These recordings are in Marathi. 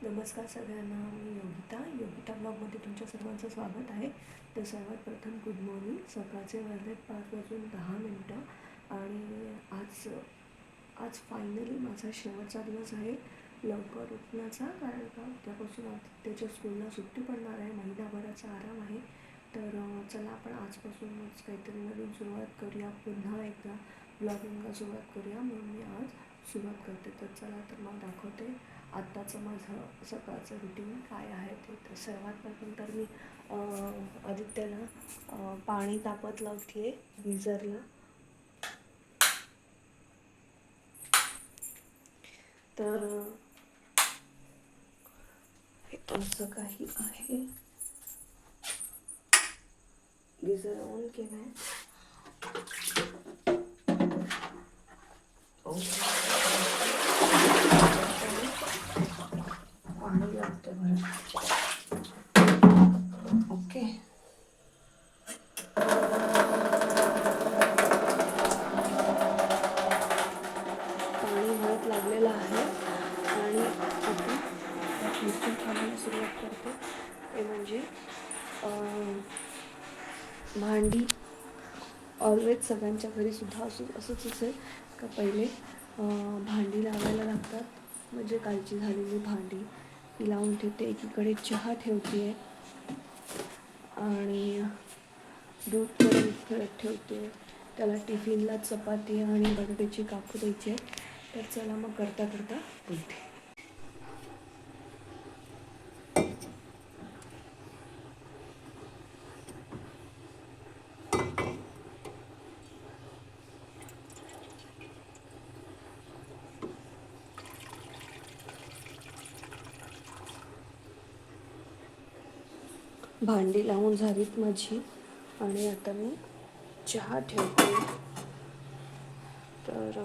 नमस्कार सगळ्यांना, मी योगिता ब्लॉगमध्ये तुमच्या सर्वांचं स्वागत आहे. तर सर्वात प्रथम गुड मॉर्निंग. सकाळचे वाजलेत 5:10 आणि आज फायनली माझा शेवटचा दिवस आहे लवकर उठण्याचा, कारण का उद्यापासून त्याच्या स्कूलला सुट्टी पडणार आहे, महिनाभराचा आराम आहे. तर चला आपण आजपासूनच काहीतरी नवीन सुरुवात करूया, पुन्हा एकदा ब्लॉगिंगला सुरुवात करूया, म्हणून मी आज सुरुवात करते. तर चला तर मग दाखवते आत्ताचं माझं सकाळचं रुटीन काय आहे ते. तर सर्वात प्रथम तर मी आदित्यला पाणी तापत लावते आहे गिझरला. तर असं काही आहे, गिझर ऑन केलं आहे. पाणी लागतं बरं. ओके, पाणी भरत लागलेलं आहे आणि आता पुढच्या कामाला सुरुवात करते. ते म्हणजे भांडी. ऑलवेज सगळ्यांच्या घरीसुद्धा असंच असेल का पहिले भांडी लावायला लागतात. म्हणजे कालची झालेली भांडी ती लावून ठेवते. एकीकडे चहा ठेवते आहे आणि दूध गरम करत ठेवते. त्याला टिफिनला चपाती आणि बटाट्याची कापू द्यायची आहे. तर चला मग करता बोलते. भांडी लावून झालीत माझी आणि आता मी चहा ठेवते. तर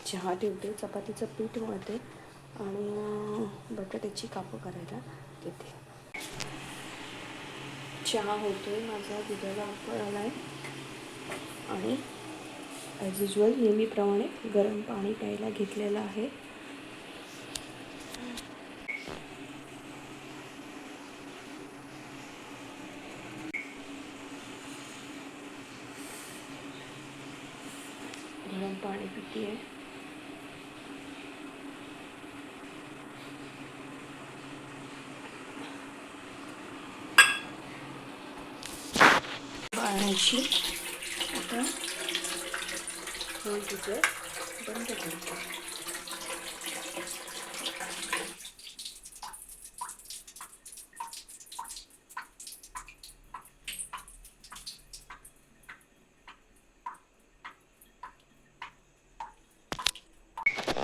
चहा ठेवते, चपातीचं पीठ मळते आणि बटाट्याची कापं करायला देते. चहा होतोय माझा, दुधाला उकळ आला आहे आणि ॲज युजल नेहमीप्रमाणे गरम पाणी प्यायला घेतलेलं आहे. गरम पाणी पिते आहे. पाण्याची आता हे बंद करते.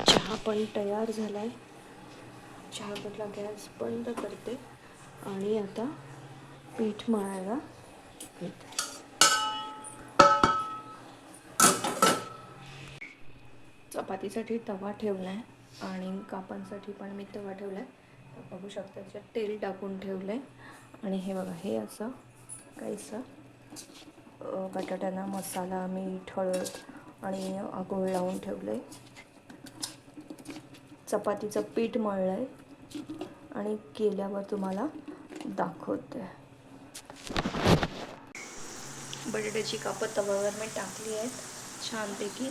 चहा पण तयार झाला आहे. चहापत्ता गॅस बंद करते आणि आता पीठ मळायला घेते. चपातीसाठी तवा ठेवला आहे आणि कापांसाठी पण मी तवा ठेवला आहे. बघू शकता त्याच्यात तेल टाकून ठेवलं आहे. आणि हे बघा, हे असं काहीसं बटाट्यांना मसाला, मीठ, हळद आणि आगोळ लावून ठेवलं आहे. चपातीचं पीठ मळलं आहे आणि केल्यावर तुम्हाला दाखवते. बटाट्याची कापं तव्यावर मी टाकली आहेत छानपैकी.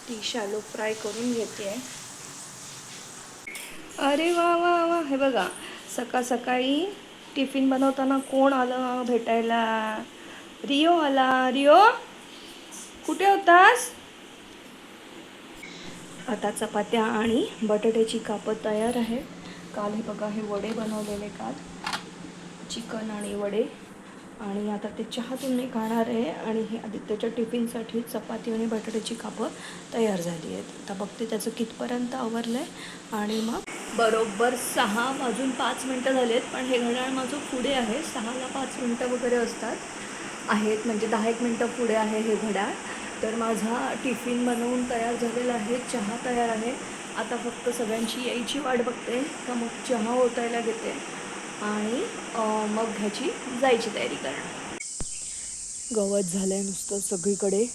ती शॅलो फ्राय करून घेते आहे. अरे वा वा वा, हे बघा, सकाळी टिफिन बनवताना कोण आलं भेटायला? रिओ आला. रिओ, कुठे होतास? आता चपात्या आणि बटाट्याची कापं तयार आहे. काल हे बघा, हे वडे बनवलेले, काल चिकन आणि वडे. आणि आता ते चहातून मी खाणार आहे. आणि हे आदित्यच्या टिफिनसाठी चपाती आणि बटाट्याची कापं तयार झाली आहेत. आता बघते त्याचं कितपर्यंत आवरलं आहे. आणि मग बरोबर 6:05 झालेत. पण हे घड्याळ माझं पुढे आहे, 6ला 5 मिनटं वगैरे आहेत, म्हणजे 10 मिनटं पुढे आहे हे घड्याळ. तर माझा टिफिन बनवून तयार झालेला आहे, चहा तयार आहे आता फक्त सगळ्यांची यायची वाट बघते का मग चहा ओतायला घेते आणि मग ह्याची जायची तयारी करणार. गवत झालं आहे नुसतं सगळीकडे,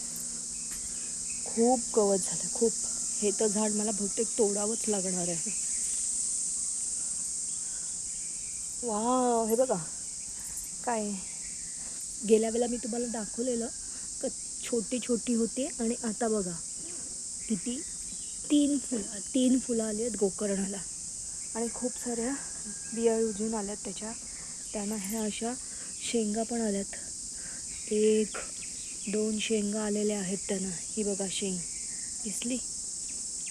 खूप गवत झालं खूप. हे तर झाड मला बहुतेक तोडावंच लागणार आहे. वाव, हे बघा काय, गेल्या वेळेला मी तुम्हाला दाखवलेलं का छोटी छोटी होती आणि आता बघा किती, 3 फुलं आली आहेत गोकर्णाला आणि खूप साऱ्या बिया उजून आल्यात त्याच्या. त्यांना ह्या अशा शेंगा पण आल्यात. 1-2 शेंगा आलेल्या आहेत त्यांना. ही बघा शेंग दिसली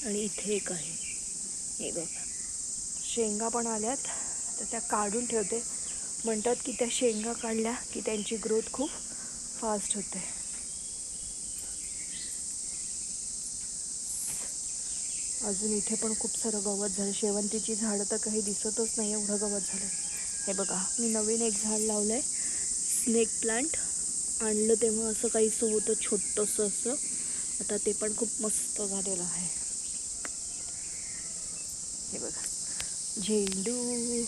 आणि इथे एक आहे, हे बघा शेंगा पण आल्यात. तर त्या काढून ठेवते. म्हणतात की त्या शेंगा काढल्या की त्यांची ग्रोथ खूप फास्ट होते. अजून इथे पण खूप सारं गवत झालं. शेवंतीची झाडं तर काही दिसतच नाही, एवढं गवत झालं. हे बघा मी नवीन एक झाड लावलं आहे, स्नेक प्लांट. आणलं तेव्हा असं काहीसं होतं छोटंसं असं, आता ते पण खूप मस्त झालेलं आहे. हे बघा झेंडू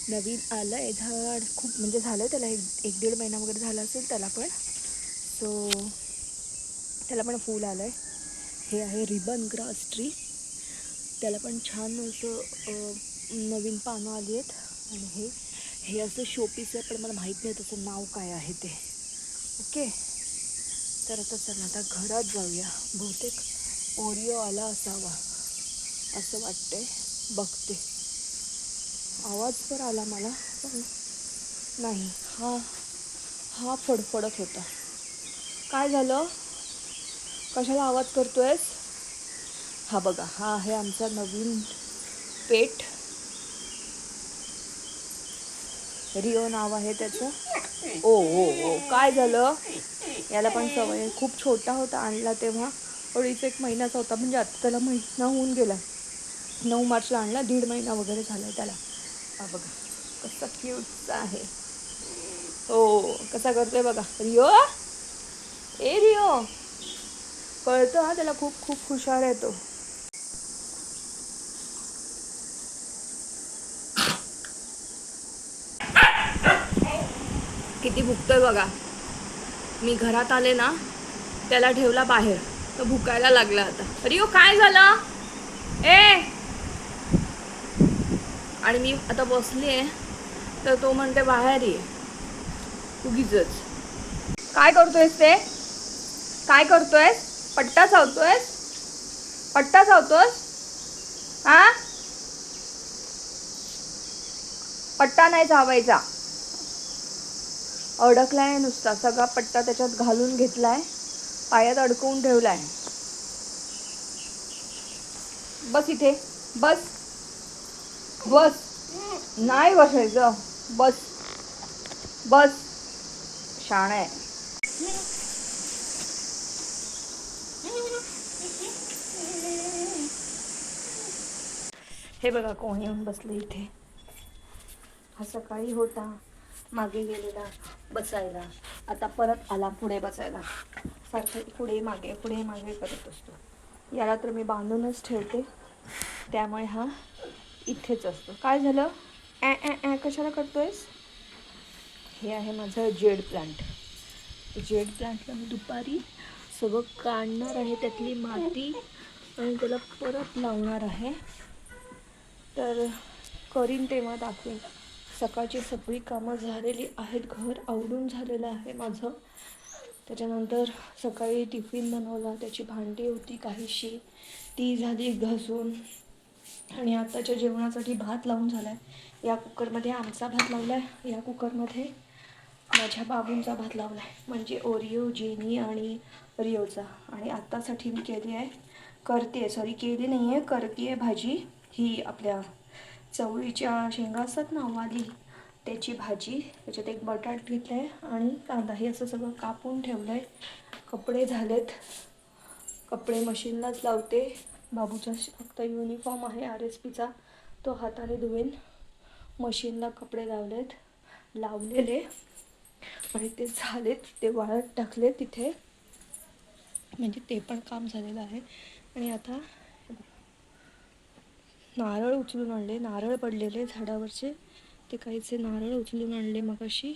नवीन आलं आहे झाड, खूप म्हणजे झालं आहे त्याला 1-1.5 महिना वगैरे झाला असेल त्याला पण. सो त्याला पण फूल आलं आहे. हे आहे रिबन ग्रास ट्री, त्याला पण छान असं नवीन पानं आली आहेत. आणि हे असं शोपीस आहे, पण मला माहीत नाही त्याचं नाव काय आहे ते. ओके, तर आता चला आता घरात जाऊया. बहुतेक ओरिओ आला असावा असं वाटतंय, बघते. आवाज तर आला मला, पण नाही. हा फडफडत होता. काय झालं, कशाला आवाज करतोयस? हा बघा, हा आहे आमचा नवीन पेट, रिओ नाव आहे त्याचं. ओ ओ ओ, काय झालं? याला पण सवय, खूप छोटा होता आणला तेव्हा, 2.5-1 महिन्याचा होता. म्हणजे आता त्याला महिना होऊन गेला. 9 मार्चला आणला, 1.5 महिना वगैरे झाला आहे त्याला. हा बघा कसा क्यूटचा आहे. हो कसा करतोय बघा. रिओ, ए रिओ, कळतं हा त्याला, खूप खूप हुशार आहे तो. किती भुकतोय बघा. मी घरात आले ना, त्याला ठेवला बाहेर, तो भुकायला लागला आता. रिओ काय झालं ए? आणि मी आता बसली आहे तर तो म्हणते बाहेर ये. उगीचच. काय करतोयस ते? काय करतोयस? पट्टा चावतोयस? पट्टा चावतोस? हा, पट्टा नाही चावायचा. अडकलाय नुसता, सगळा पट्टा त्याच्यात घालून घेतलाय, पायात अडकवून ठेवलाय. बस इथे, बस बस. नाही बसायचं, बस बस, शाणा आहे. हे बघा कोण येऊन बसले इथे. हा सकाळी होता मागे गेलेला बसायला, आता परत आला पुढे बसायला. सारखं पुढे मागे करत असतो. याला तर मी बांधूनच ठेवते, त्यामुळे हा इथेच असतो. काय झालं? ॲ ॲ ॲ कशाला करतोयस? हे आहे माझं जेड प्लांट. जेड प्लांटला मी दुपारी सगळं काढणार आहे, त्यातली माती, आणि त्याला परत लावणार आहे. तर करीन तेव्हा दाखवेन. सकाळची सगळी कामं झालेली आहेत, घर आवडून झालेलं आहे माझं. त्याच्यानंतर सकाळी टिफिन बनवला, त्याची भांडी होती काहीशी, ती झाली घासून. आणि आताच्या जेवणासाठी भात लावून झाला आहे. या कुकरमध्ये आमचा भात लावला आहे, या कुकरमध्ये माझ्या बाबूंचा भात लावला आहे, म्हणजे ओरिओ, जेनी आणि रिओचा. आणि आत्तासाठी मी केली नाही आहे, करते आहे भाजी. ही आपल्या चवळीच्या शेंगा असतात ना, वाली, त्याची भाजी. त्याच्यात एक बटाट घेतला आहे आणि कांदा, हे असं सगळं कापून ठेवलं आहे. कपडे झालेत, कपडे मशीनलाच लावते. बाबूचा फक्त युनिफॉर्म आहे RSPचा, तो हाताने धुवेन. मशीनला कपडे लावलेले आणि ते झालेत, ते वाळत टाकले तिथे, म्हणजे ते पण काम झालेलं आहे. आणि आता नारळ उचलून आणले, नारळ पडलेले झाडावरचे ते काहीचे नारळ उचलून आणले मगाशी.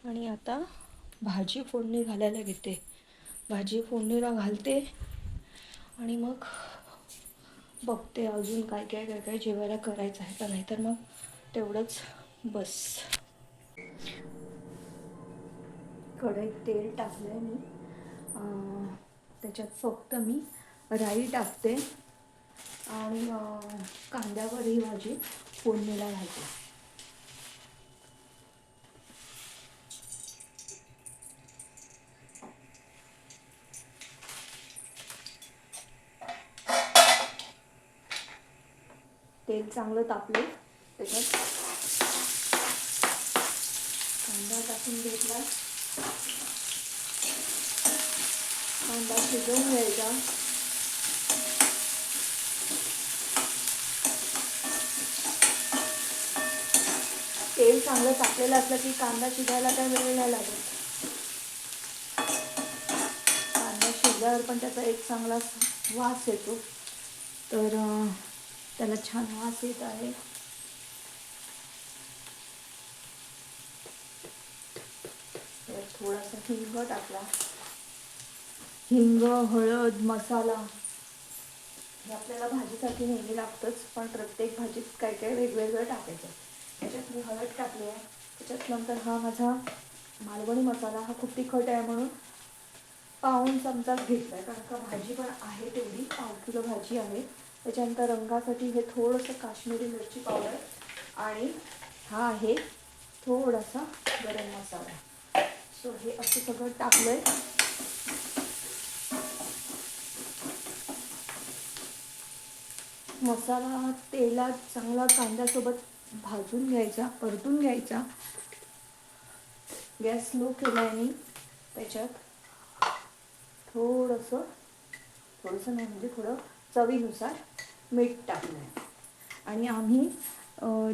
आणि आता भाजी फोडणी घालायला घेते. भाजी फोडणीला घालते आणि मग बघते अजून काय काय काय काय जेवायला करायचं आहे का, नाहीतर मग तेवढंच बस. कढईत तेल टाकलं आहे मी. त्याच्यात फक्त मी राई टाकते आणि कांद्यावर ही भाजी फोडणीला घालते. तेल चांगलं तापले, त्याच्यात कांदा टाकून घेतला. कांदा शिजवून घ्यायचा. तेल चांगलं तापलेलं असलं की कांदा शिजायला काय वेळ नाही लागत. कांदा शिजल्यावर पण त्याचा एक चांगला वास येतो, तर त्याला छान वास येत आहे. थोडासा हिंग टाकला. हिंग, हळद, मसाला हे आपल्याला भाजीसाठी नेहमी लागतंच, पण प्रत्येक भाजीत काय काय वेगवेगळं टाकायचं. त्याच्यात मी हळद टाकली आहे. त्याच्यात नंतर हा माझा मालवणी मसाला, हा खूप तिखट आहे म्हणून पाऊण चमचाच घेतला आहे, कारण का भाजी पण आहे तेवढी, 5 किलो भाजी आहे. त्याच्यानंतर रंगासाठी हे थोडंसं काश्मीरी मिरची पावडर आणि हा आहे थोडासा गरम मसाला. सो हे असं सगळं टाकलं आहे. मसाला तेलात चांगला कांद्यासोबत भाजून घ्यायचा, परतून घ्यायचा. गॅस स्लो केला आहे मी. त्याच्यात थोडंसं नाही म्हणजे थोडं चवीनुसार मीठ टाकलं आहे. आणि आम्ही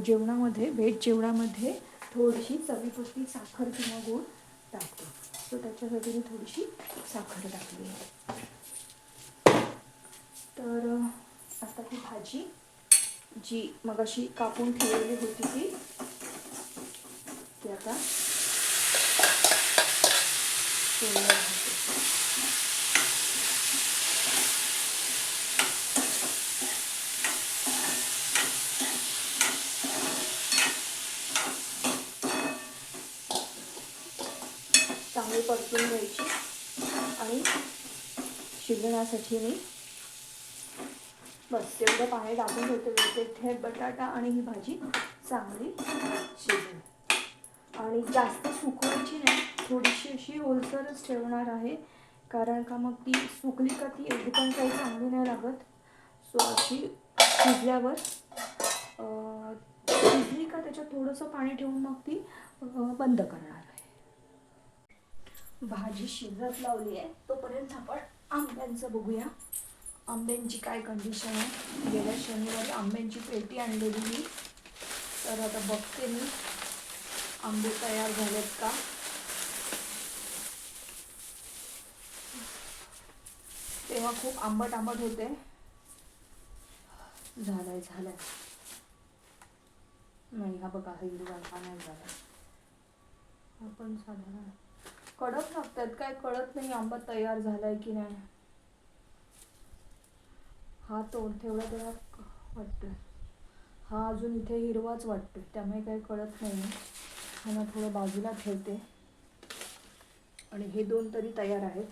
जेवणामध्ये, व्हेज जेवणामध्ये थोडीशी चवीपुरती साखर किंवा गूळ टाकतो. सो त्याच्यासाठी मी थोडीशी साखर टाकली आहे. तर आता ही भाजी जी मगाशी कापून ठेवलेली होती ती आता तेलात घालते. चांगली परतून घ्यायची आणि शिजण्यासाठी मी बस तेवढं पाणी टाकून ठेवते. इथे बटाटा आणि ही भाजी चांगली शिजेल. आणि जास्त सुकवायची नाही, थोडीशी अशी ओलसरच ठेवणार आहे, कारण का मग ती सुकली का ती एकदम काही चांगली नाही लागत. सो अशी शिजल्यावर शिजली का त्याच्यात थोडंसं पाणी ठेवून मग ती बंद करणार आहे. भाजी शिजत लावली आहे, तोपर्यंत आपण आंब्यांचं बघूया. आंब्यांची काय कंडिशन आहे. गेल्या शनिवारी आंब्यांची पेटी आणलेली मी, तर आता बघते मी आंबे तयार झालेत का. तेव्हा खूप आंबट होते. झालंय नाही, हा बघा हिरवा हा नाही झाला. आपण साधारण कडक लागतात, काय कळत नाही आंबा तयार झालाय की नाही. हा तेवढा वाटतोय, हा अजून इथे हिरवाच वाटतोय, त्यामुळे काही कळत नाही. ह्यांना थोडं बाजूला ठेवते आणि हे 2 तरी तयार आहेत.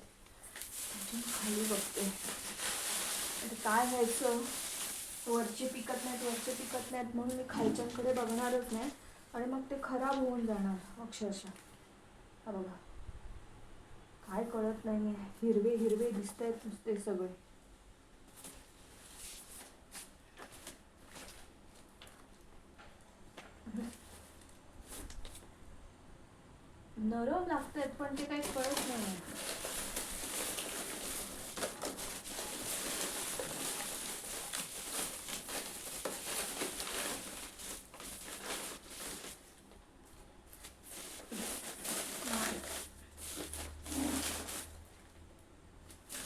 खाली बघते काय व्हायचं. वरचे पिकत नाहीत म्हणून मी खालच्यांकडे बघणारच नाही, आणि मग ते खराब होऊन जाणार अक्षरशः. हा बघा काय कळत नाही, हिरवे दिसत आहेत नुसते सगळे. नरम लागतात पण ते काही कळत नाही.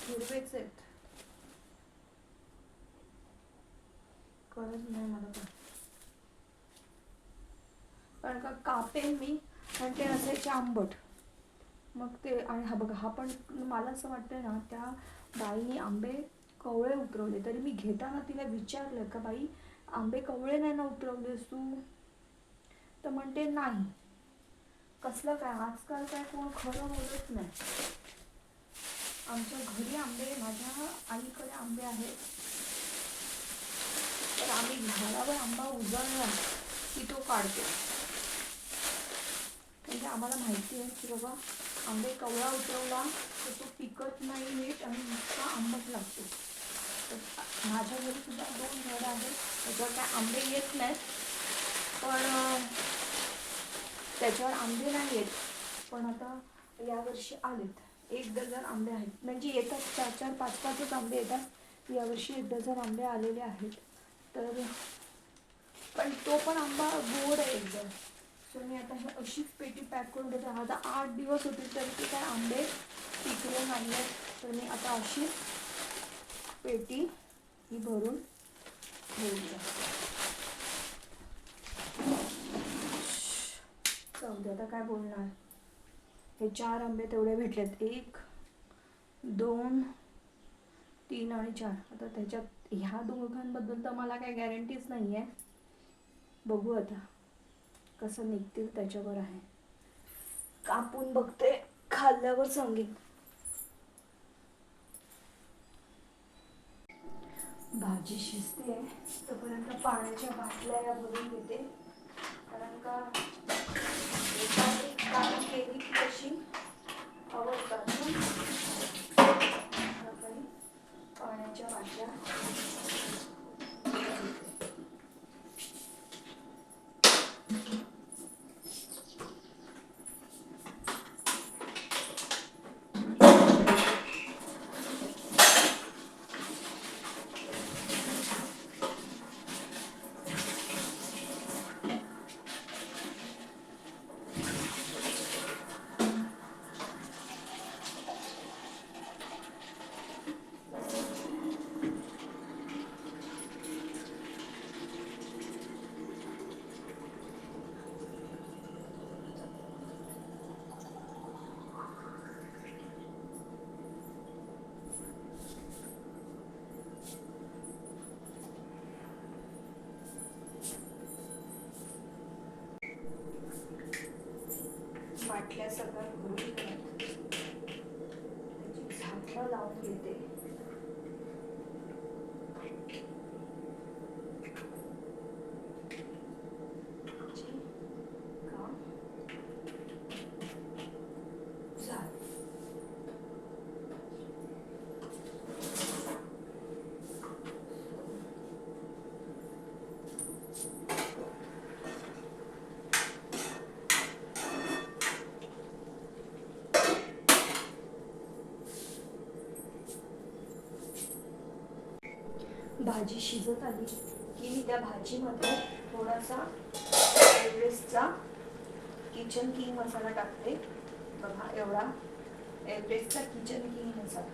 हिरवेच आहेत, कळत लागत नाही मला पण, कारण का कापेन मी आणि ते असायचे आंबट. मग ते, आणि हा बघा, हा पण मला असं वाटतंय ना, त्या बाईने आंबे कवळे उतरवले. तरी मी घेताना तिला विचारलं का बाई, आंबे कवळे नाही ना उतरवलेस तू? तर म्हणते नाही. कसलं काय, आजकाल काय कोण खरं बोलत नाही. आमच्या घरी आंबे, माझ्या आईकडे आंबे आहेत, तर आम्ही झाडावर आंबा उजळला की तो काढतो. म्हणजे आम्हाला माहिती आहे की बाबा आंबे कवळा उतरवला तर तो पिकत नाही नीट आणि नुसता आंबट लागतो. तर माझ्या घरी सुद्धा 2 झाडं आहेत, त्याच्यावर काय आंबे येत नाहीत, पण त्याच्यावर आंबे नाही येत. पण आता यावर्षी आलेत. 1 डझन आंबे आहेत, म्हणजे येतात 4-4, 5-5च आंबे येतात. यावर्षी 1 डझन आंबे आलेले आहेत. तर पण तो पण आंबा गोड आहे एकदम. तर मी आता ही अशीच पेटी पॅक करून ठेवते. आता 8 दिवस होतील तरी ते काय आंबे पिकले नाही आहेत. तर मी आता अशीच पेटी ही भरून ठेवली. जाऊ दे, आता काय बोलणार. हे 4 आंबे तेवढे भेटलेत, 1, 2, 3 आणि 4. आता त्याच्यात ह्या दोघांबद्दल तर मला काही गॅरंटीच नाही आहे. बघू आता कसं निघतील, त्याच्यावर आहे. कापून बघते, खाल्ल्यावर सांगेन. भाजी शिजते आहे, तोपर्यंत पाण्याच्या बाटल्या या भरून घेते. कारण का एकाने काम केली की कशी आवडतात ना, पाण्याच्या बाटल्या. बाटल्या सगळ्या भरून त्याची झाकणं लावून घेते. भाजी शिजत आली की मी त्या भाजीमध्ये थोडासा एव्हरेस्टचा किचन किंग मसाला टाकते. बघा, एवढा एव्हरेस्टचा किचन किंग मसाला,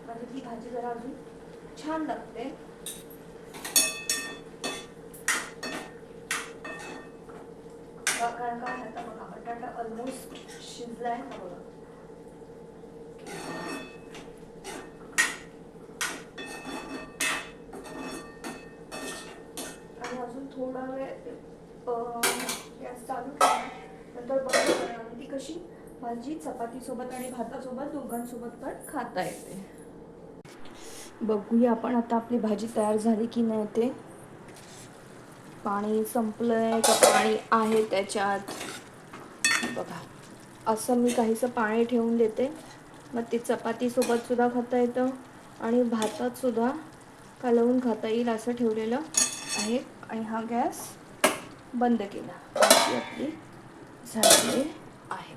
म्हणजे ती भाजी जरा अजून छान लागते. कारण काय आता बघा, बटाटा ऑलमोस्ट शिजलाय ना बघा. आणि अजून थोडा वेळ गॅस चालू ठेवणार, नंतर बंद करणार. ती कशी भाजी चपातीसोबत आणि भातासोबत दोघांसोबत पण खाता येते. बघूया आपण आता आपली भाजी तयार झाली की नाही ते. पाणी संपलंय का पाणी आहे त्याच्यात, बघा. असं मी काहीसं पाणी ठेवून देते, मग ते चपातीसोबत सुद्धा खाता येतं आणि भातात सुद्धा कालवून खाता येईल असं ठेवलेलं आहे. आणि हा गॅस बंद केला, भाजी आपली झालेली आहे.